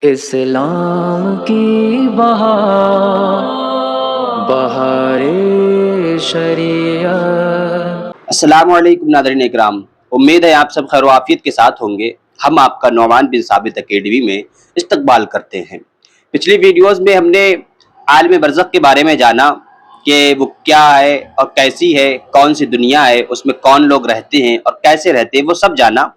اسلام کی بہار بہار شریعت۔ السلام علیکم ناظرین اکرام، امید ہے آپ سب خیر و عافیت کے ساتھ ہوں گے۔ ہم آپ کا نعمان بن ثابت اکیڈمی میں استقبال کرتے ہیں۔ پچھلی ویڈیوز میں ہم نے عالم برزخ کے بارے میں جانا کہ وہ کیا ہے اور کیسی ہے، کون سی دنیا ہے، اس میں کون لوگ رہتے ہیں اور کیسے رہتے ہیں، وہ سب جانا۔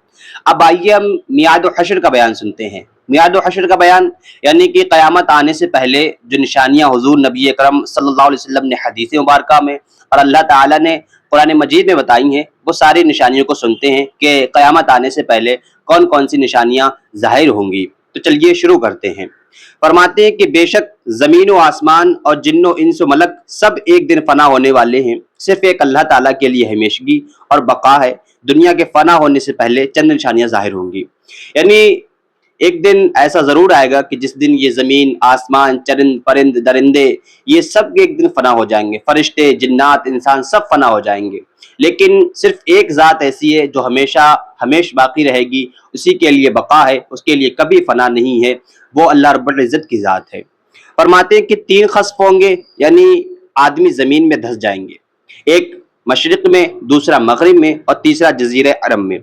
اب آئیے ہم میعاد و حشر کا بیان سنتے ہیں۔ میعاد و حشر کا بیان یعنی کہ قیامت آنے سے پہلے جو نشانیاں حضور نبی اکرم صلی اللہ علیہ وسلم نے حدیث مبارکہ میں اور اللہ تعالیٰ نے قرآن مجید میں بتائی ہیں، وہ ساری نشانیوں کو سنتے ہیں کہ قیامت آنے سے پہلے کون کون سی نشانیاں ظاہر ہوں گی۔ تو چلیے شروع کرتے ہیں۔ فرماتے ہیں کہ بے شک زمین و آسمان اور جن و انس و ملک سب ایک دن فنا ہونے والے ہیں، صرف ایک اللہ تعالیٰ کے لیے ہمیشگی اور بقا ہے۔ دنیا کے فنا ہونے سے پہلے چند نشانیاں ظاہر ہوں گی، یعنی ایک دن ایسا ضرور آئے گا کہ جس دن یہ زمین، آسمان، چرند پرند درندے یہ سب ایک دن فنا ہو جائیں گے، فرشتے، جنات، انسان سب فنا ہو جائیں گے، لیکن صرف ایک ذات ایسی ہے جو ہمیش باقی رہے گی، اسی کے لیے بقا ہے، اس کے لیے کبھی فنا نہیں ہے، وہ اللہ رب العزت کی ذات ہے۔ فرماتے ہیں کہ 3 خسف ہوں گے، یعنی آدمی زمین میں دھس جائیں گے، ایک مشرق میں، دوسرا مغرب میں اور تیسرا جزیرہ عرب میں۔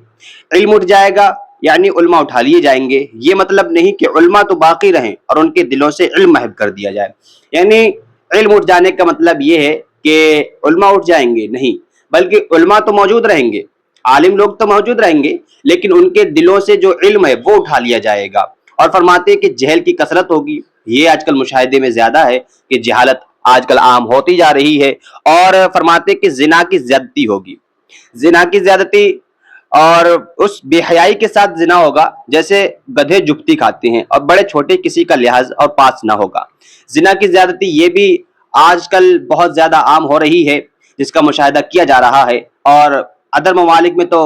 علم اٹھ جائے گا، یعنی علماء اٹھا لیے جائیں گے۔ یہ مطلب نہیں کہ علماء تو باقی رہیں اور ان کے دلوں سے علم محو کر دیا جائے، یعنی علم اٹھ جانے کا مطلب یہ ہے کہ علماء اٹھ جائیں گے نہیں، بلکہ علماء تو موجود رہیں گے، عالم لوگ تو موجود رہیں گے، لیکن ان کے دلوں سے جو علم ہے وہ اٹھا لیا جائے گا۔ اور فرماتے ہیں کہ جہل کی کثرت ہوگی۔ یہ آج کل مشاہدے میں زیادہ ہے کہ جہالت آج کل عام ہوتی جا رہی ہے۔ اور فرماتے ہیں کہ زنا کی زیادتی ہوگی، زنا کی زیادتی، اور اس بے حیائی کے ساتھ زنا ہوگا جیسے گدھے جپتی کھاتے ہیں، اور بڑے چھوٹے کسی کا لحاظ اور پاس نہ ہوگا۔ زنا کی زیادتی یہ بھی آج کل بہت زیادہ عام ہو رہی ہے، جس کا مشاہدہ کیا جا رہا ہے، اور ادر ممالک میں تو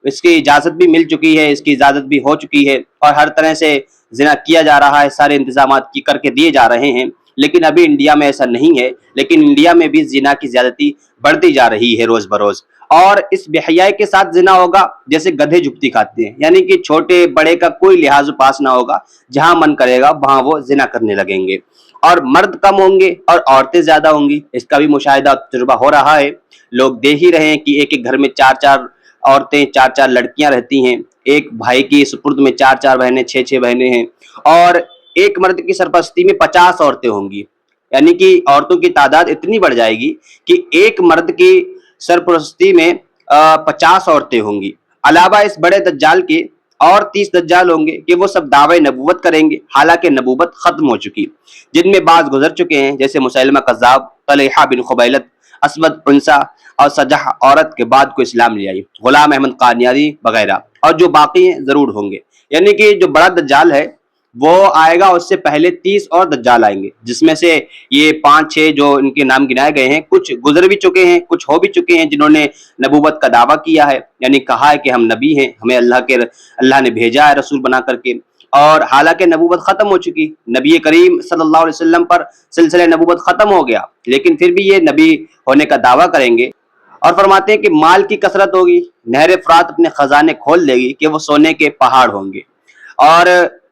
اس کی اجازت بھی مل چکی ہے، اس کی اجازت بھی ہو چکی ہے، اور ہر طرح سے زنا کیا جا رہا ہے، سارے انتظامات کی کر کے دیے جا رہے ہیں، لیکن ابھی انڈیا میں ایسا نہیں ہے۔ لیکن انڈیا میں بھی زنا کی زیادتی بڑھتی جا رہی ہے روز بروز، اور اس بے حیائی کے ساتھ زنا ہوگا جیسے گدھے جپتی کھاتے ہیں، یعنی کہ چھوٹے بڑے کا کوئی لحاظ پاس نہ ہوگا، جہاں من کرے گا وہاں وہ زنا کرنے لگیں گے۔ اور مرد کم ہوں گے اور عورتیں زیادہ ہوں گی، اس کا بھی مشاہدہ تجربہ ہو رہا ہے۔ لوگ دیکھ ہی رہے ہیں کہ ایک ایک گھر میں 4 عورتیں، 4 لڑکیاں رہتی ہیں، ایک بھائی کی سپرد میں 4 بہنیں، 6 بہنیں ہیں، اور ایک مرد کی سرپرستی میں 50 عورتیں ہوں گی، یعنی کہ عورتوں کی تعداد اتنی بڑھ جائے گی کہ ایک مرد کی سرپرستی میں 50 عورتیں ہوں گی۔ علاوہ اس بڑے دجال کے اور 30 دجال ہوں گے کہ وہ سب دعوی نبوت کریں گے، حالانکہ نبوت ختم ہو چکی، جن میں بعض گزر چکے ہیں، جیسے مسیلمہ کذاب، طلحہ بن خبیلت، اسود انسا اور سجح عورت کے بعد کو اسلام لے آئی، غلام احمد قادیانی وغیرہ، اور جو باقی ہیں ضرور ہوں گے۔ یعنی کہ جو بڑا دجال ہے وہ آئے گا، اس سے پہلے 30 اور دجال آئیں گے، جس میں سے یہ 5-6 جو ان کے نام گنائے گئے ہیں، کچھ گزر بھی چکے ہیں، کچھ ہو بھی چکے ہیں، جنہوں نے نبوت کا دعویٰ کیا ہے، یعنی کہا ہے کہ ہم نبی ہیں، ہمیں اللہ نے بھیجا ہے رسول بنا کر کے، اور حالانکہ نبوت ختم ہو چکی، نبی کریم صلی اللہ علیہ وسلم پر سلسلہ نبوت ختم ہو گیا، لیکن پھر بھی یہ نبی ہونے کا دعویٰ کریں گے۔ اور فرماتے ہیں کہ مال کی کثرت ہوگی، نہر فرات اپنے خزانے کھول دے گی کہ وہ سونے کے پہاڑ ہوں گے، اور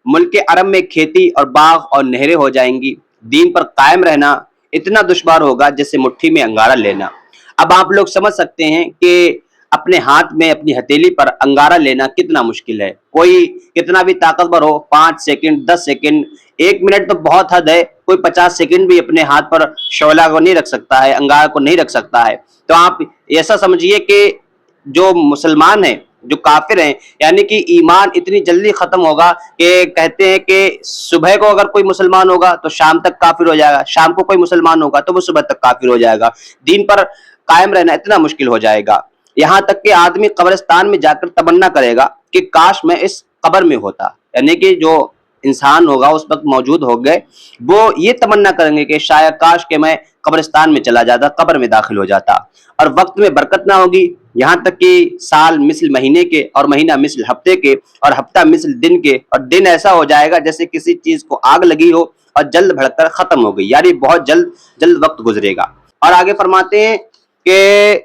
ملک عرب میں کھیتی اور باغ اور نہریں ہو جائیں گی۔ دین پر قائم رہنا اتنا دشوار ہوگا جیسے مٹھی میں انگارہ لینا۔ اب آپ لوگ سمجھ سکتے ہیں کہ اپنے ہاتھ میں اپنی ہتھیلی پر انگارہ لینا کتنا مشکل ہے۔ کوئی کتنا بھی طاقتور ہو، 5 سیکنڈ، 10 سیکنڈ، 1 منٹ تو بہت حد ہے، کوئی 50 سیکنڈ بھی اپنے ہاتھ پر شعلہ کو نہیں رکھ سکتا ہے، انگارہ کو نہیں رکھ سکتا ہے۔ تو آپ ایسا سمجھیے کہ جو مسلمان ہیں، جو کافر ہیں، یعنی کہ ایمان اتنی جلدی ختم ہوگا کہ کہتے ہیں کہ صبح کو اگر کوئی مسلمان ہوگا تو شام تک کافر ہو جائے گا، شام کو کوئی مسلمان ہوگا تو وہ صبح تک کافر ہو جائے گا۔ دین پر قائم رہنا اتنا مشکل ہو جائے گا، یہاں تک کہ آدمی قبرستان میں جا کر تمنا کرے گا کہ کاش میں اس قبر میں ہوتا، یعنی کہ جو انسان ہوگا اس وقت موجود ہو گئے، وہ یہ تمنا کریں گے کہ شاید کاش کہ میں قبرستان میں چلا جاتا، قبر میں داخل ہو جاتا۔ اور وقت میں برکت نہ ہوگی، یہاں تک کہ سال مثل مہینے کے، اور مہینہ مثل ہفتے کے، اور ہفتہ مثل دن کے، اور دن ایسا ہو جائے گا جیسے کسی چیز کو آگ لگی ہو اور جلد بھڑک کر ختم ہو گئی، یعنی بہت جلد وقت گزرے گا۔ اور آگے فرماتے ہیں کہ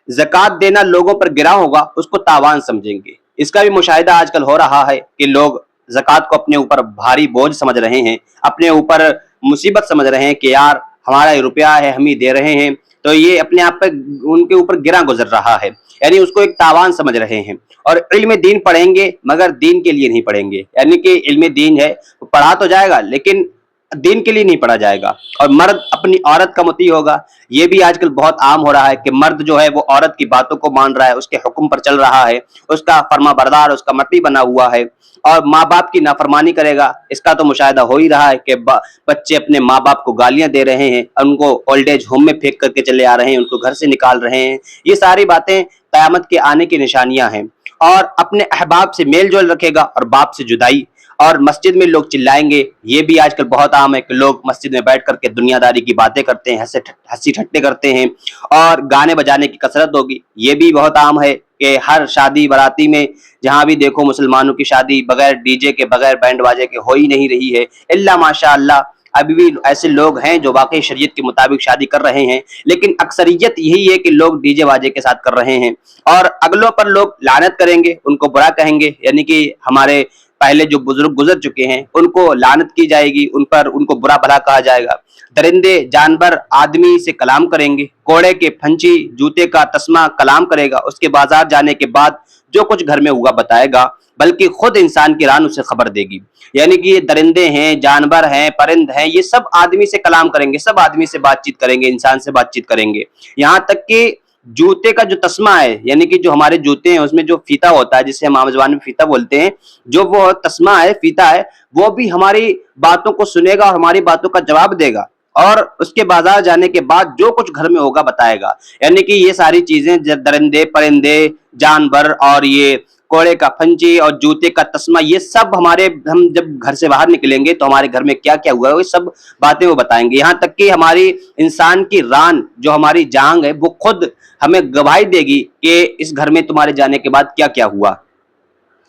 زکوٰۃ دینا لوگوں پر گرا ہوگا، اس کو تاوان سمجھیں گے۔ اس کا بھی مشاہدہ آج کل ہو رہا ہے کہ لوگ ज़कात को अपने ऊपर भारी बोझ समझ रहे हैं, अपने ऊपर मुसीबत समझ रहे हैं कि यार हमारा ये रुपया है, हम ही दे रहे हैं, तो ये अपने आप पे उनके ऊपर गिरा गुजर रहा है, यानी उसको एक तावान समझ रहे हैं। और इल्म दीन पढ़ेंगे मगर दीन के लिए नहीं पढ़ेंगे, यानी कि इल्म दीन है पढ़ा तो जाएगा लेकिन दीन के लिए नहीं पढ़ा जाएगा। और मर्द अपनी औरत का मुती होगा, ये भी आजकल बहुत आम हो रहा है कि मर्द जो है वो औरत की बातों को मान रहा है, उसके हुक्म पर चल रहा है, उसका फर्मा बरदार, उसका मती बना हुआ है और माँ बाप की नाफरमानी करेगा। इसका तो मुशाहिदा हो ही रहा है कि बच्चे अपने माँ बाप को गालियां दे रहे हैं, उनको ओल्ड एज होम में फेंक करके चले आ रहे हैं, उनको घर से निकाल रहे हैं। ये सारी बातें क़यामत के आने की निशानियां हैं। और अपने अहबाब से मेल जोल रखेगा और बाप से जुदाई। और मस्जिद में लोग चिल्लाएंगे, ये भी आजकल बहुत आम है कि लोग मस्जिद में बैठ करके दुनियादारी की बातें करते हैं, हंसी ठट्टे करते हैं और गाने बजाने की कसरत होगी। ये भी बहुत आम है कि हर शादी बाराती में जहाँ भी देखो मुसलमानों की शादी बगैर डीजे के, बगैर बैंड बाजे के हो ही नहीं रही है। इल्ला माशाअल्लाह अभी भी ऐसे लोग हैं जो वाकई शरीयत के मुताबिक शादी कर रहे हैं, लेकिन अक्सरियत यही है कि लोग डीजे बाजे के साथ कर रहे हैं। और अगलों पर लोग लानत करेंगे, उनको बुरा कहेंगे, यानी कि हमारे पहले जो बुजुर्ग गुजर चुके हैं उनको लानत की जाएगी, उन पर उनको बुरा भला कहा जाएगा। दरिंदे जानवर आदमी से कलाम करेंगे, कोड़े के फंची जूते का तस्मा कलाम करेगा, उसके बाजार जाने के बाद जो कुछ घर में हुआ बताएगा, बल्कि खुद इंसान की रान उसे खबर देगी। यानी कि ये दरिंदे हैं, जानवर हैं, परिंद हैं, ये सब आदमी से कलाम करेंगे, सब आदमी से बातचीत करेंगे, इंसान से बातचीत करेंगे। यहाँ तक कि जूते का जो तस्मा है, यानी कि जो हमारे जूते हैं उसमें जो फीता होता है, जिसे हम आम ज़बान में फीता बोलते हैं, जो वो तस्मा है, फीता है, वो भी हमारी बातों को सुनेगा और हमारी बातों का जवाब देगा और उसके बाजार जाने के बाद जो कुछ घर में होगा बताएगा। यानी कि ये सारी चीजें, दरिंदे, परिंदे, जानवर और ये कोड़े का फंची और जूते का तस्मा, ये सब हम जब घर से बाहर निकलेंगे तो हमारे घर में क्या क्या हुआ है वो सब बातें वो बताएंगे। यहाँ तक कि हमारी इंसान की रान, जो हमारी जांग है, वो खुद हमें गवाही देगी कि इस घर में तुम्हारे जाने के बाद क्या क्या हुआ।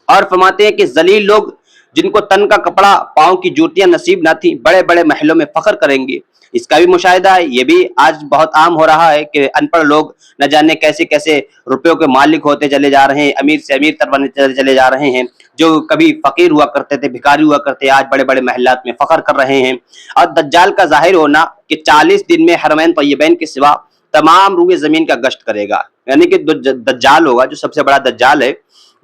और फरमाते हैं कि जलील लोग जिनको तन का कपड़ा, पाँव की जूतियां नसीब न थी, बड़े बड़े महलों में फख्र करेंगे। इसका भी मुशाहिदा है, ये भी आज बहुत आम हो रहा है कि अनपढ़ लोग न जाने कैसे कैसे रुपयों के मालिक होते चले जा रहे हैं, अमीर से अमीर तर बनते चले जा रहे हैं। जो कभी फकीर हुआ करते थे, भिखारी हुआ करते, आज बड़े बड़े महलात में फख्र कर रहे हैं। और दज्जाल का जाहिर होना कि 40 दिन में हरमैन तय्यबैन के सिवा तमाम रूए जमीन का गश्त करेगा। यानी कि दज्जाल होगा, जो सबसे बड़ा दज्जाल है,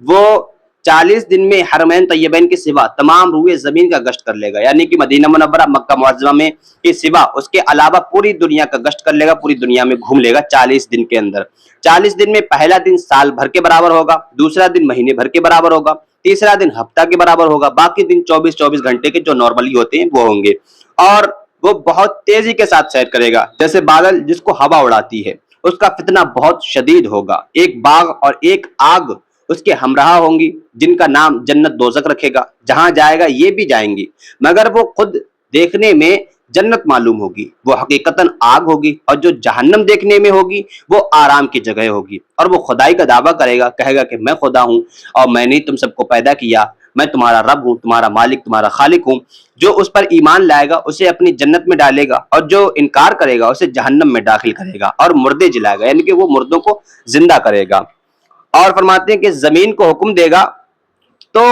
वो 40 दिन में हरमैन तय्यबैन के सिवा तमाम रूए जमीन का गश्त कर लेगा। यानी कि मदीना मुनव्वरा, मक्का मुअज्जमा में के सिवा उसके अलावा पूरी दुनिया का गश्त कर लेगा, पूरी दुनिया में घूम लेगा 40 दिन के अंदर। 40 दिन में पहला दिन साल भर के बराबर होगा, दूसरा दिन महीने भर के बराबर होगा, तीसरा दिन हफ्ता के बराबर होगा, बाकी दिन 24-24 घंटे के जो नॉर्मली होते हैं वो होंगे। और वो बहुत तेजी के साथ सैर करेगा, जैसे बादल जिसको हवा उड़ाती है। उसका फितना बहुत शदीद होगा। एक बाग और एक आग उसके हमराह होंगी, जिनका नाम जन्नत दोज़ख रखेगा। जहां जाएगा ये भी जाएंगी, मगर वो खुद देखने में जन्नत मालूम होगी, वो हकीकतन आग होगी। और जो जहन्नम देखने में होगी वो आराम की जगह होगी। और वो खुदाई का दावा करेगा, कहेगा कि मैं खुदा हूँ और मैंने ही तुम सबको पैदा किया, मैं तुम्हारा रब हूँ, तुम्हारा मालिक, तुम्हारा खालिक हूँ। जो उस पर ईमान लाएगा उसे अपनी जन्नत में डालेगा और जो इनकार करेगा उसे जहन्नम में दाखिल करेगा और मुर्दे जिलाएगा, यानी कि वो मुर्दों को जिंदा करेगा। और फरमाते हैं कि जमीन को हुक्म देगा तो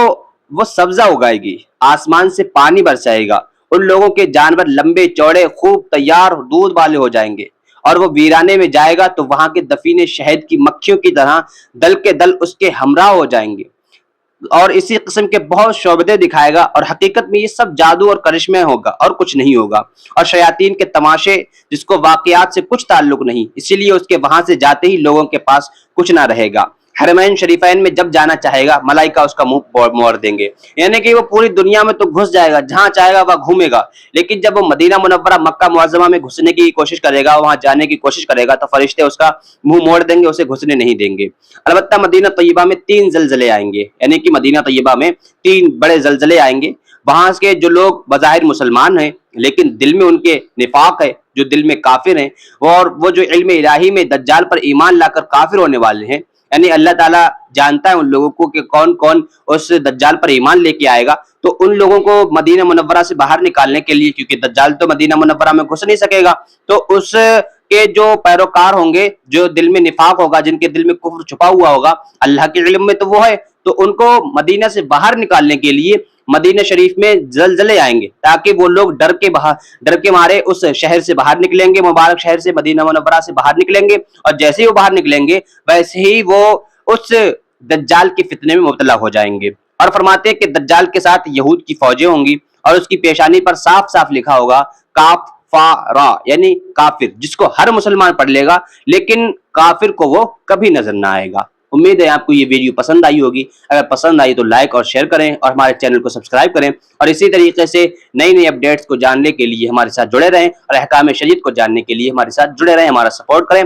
वो सब्जा उगाएगी, आसमान से पानी बरसाएगा, उन लोगों के जानवर लंबे चौड़े खूब तैयार दूध वाले हो जाएंगे। और वो वीराने में जाएगा तो वहां के दफीने शहद की मक्खियों की तरह दल के दल उसके हमराह हो जाएंगे। और इसी किस्म के बहुत शोबदे दिखाएगा और हकीकत में ये सब जादू और करिश्मे होगा और कुछ नहीं होगा। और शयातीन के तमाशे जिसको वाकयात से कुछ ताल्लुक नहीं, इसीलिए उसके वहां से जाते ही लोगों के पास कुछ ना रहेगा। हरमैन शरीफैन में जब जाना चाहेगा मलाइका उसका मुंह मोड़ देंगे, यानी कि वो पूरी दुनिया में तो घुस जाएगा, जहां चाहेगा वह घूमेगा। लेकिन जब वो मदीना मुनव्वरा, मक्का मुअज्जमा में घुसने की कोशिश करेगा, वहां जाने की कोशिश करेगा, तो फरिश्ते उसका मुंह मोड़ देंगे, उसे घुसने नहीं देंगे। अलबत्ता मदीना तय्यबा में 3 ज़लज़ले आएंगे, यानी कि मदीना तय्यबा में 3 बड़े ज़लज़ले आएंगे। वहां के जो लोग बज़ाहिर मुसलमान हैं लेकिन दिल में उनके निफाक है, जो दिल में काफिर हैं, और वो जो इल्म इलाही में दज्जाल पर ईमान लाकर काफिर होने वाले हैं, यानी अल्लाह ताला जानता है उन लोगों को कि कौन कौन उस दज्जाल पर ईमान लेके आएगा। तो उन लोगों को मदीना मुनव्वरा से बाहर निकालने के लिए, क्योंकि दज्जाल तो मदीना मुनव्वरा में घुस नहीं सकेगा, तो उसके जो पैरोकार होंगे, जो दिल में निफाक होगा, जिनके दिल में कुफ्र छुपा हुआ होगा, अल्लाह के इल्म में तो वो है, तो उनको मदीना से बाहर निकालने के लिए مدینہ شریف میں زلزلے آئیں گے تاکہ وہ لوگ ڈر کے مارے اس شہر سے باہر نکلیں گے، مبارک شہر سے، مدینہ منورہ سے باہر نکلیں گے، اور جیسے ہی وہ باہر نکلیں گے ویسے ہی وہ اس دجال کے فتنے میں مبتلا ہو جائیں گے۔ اور فرماتے ہیں کہ دجال کے ساتھ یہود کی فوجیں ہوں گی اور اس کی پیشانی پر صاف صاف لکھا ہوگا کاف فا را، یعنی کافر، جس کو ہر مسلمان پڑھ لے گا لیکن کافر کو وہ کبھی نظر نہ آئے گا۔ امید ہے آپ کو یہ ویڈیو پسند آئی ہوگی، اگر پسند آئی تو لائک اور شیئر کریں اور ہمارے چینل کو سبسکرائب کریں، اور اسی طریقے سے نئی نئی اپڈیٹس کو جاننے کے لیے ہمارے ساتھ جڑے رہیں اور احکام شریعت کو جاننے کے لیے ہمارے ساتھ جڑے رہیں، ہمارا سپورٹ کریں۔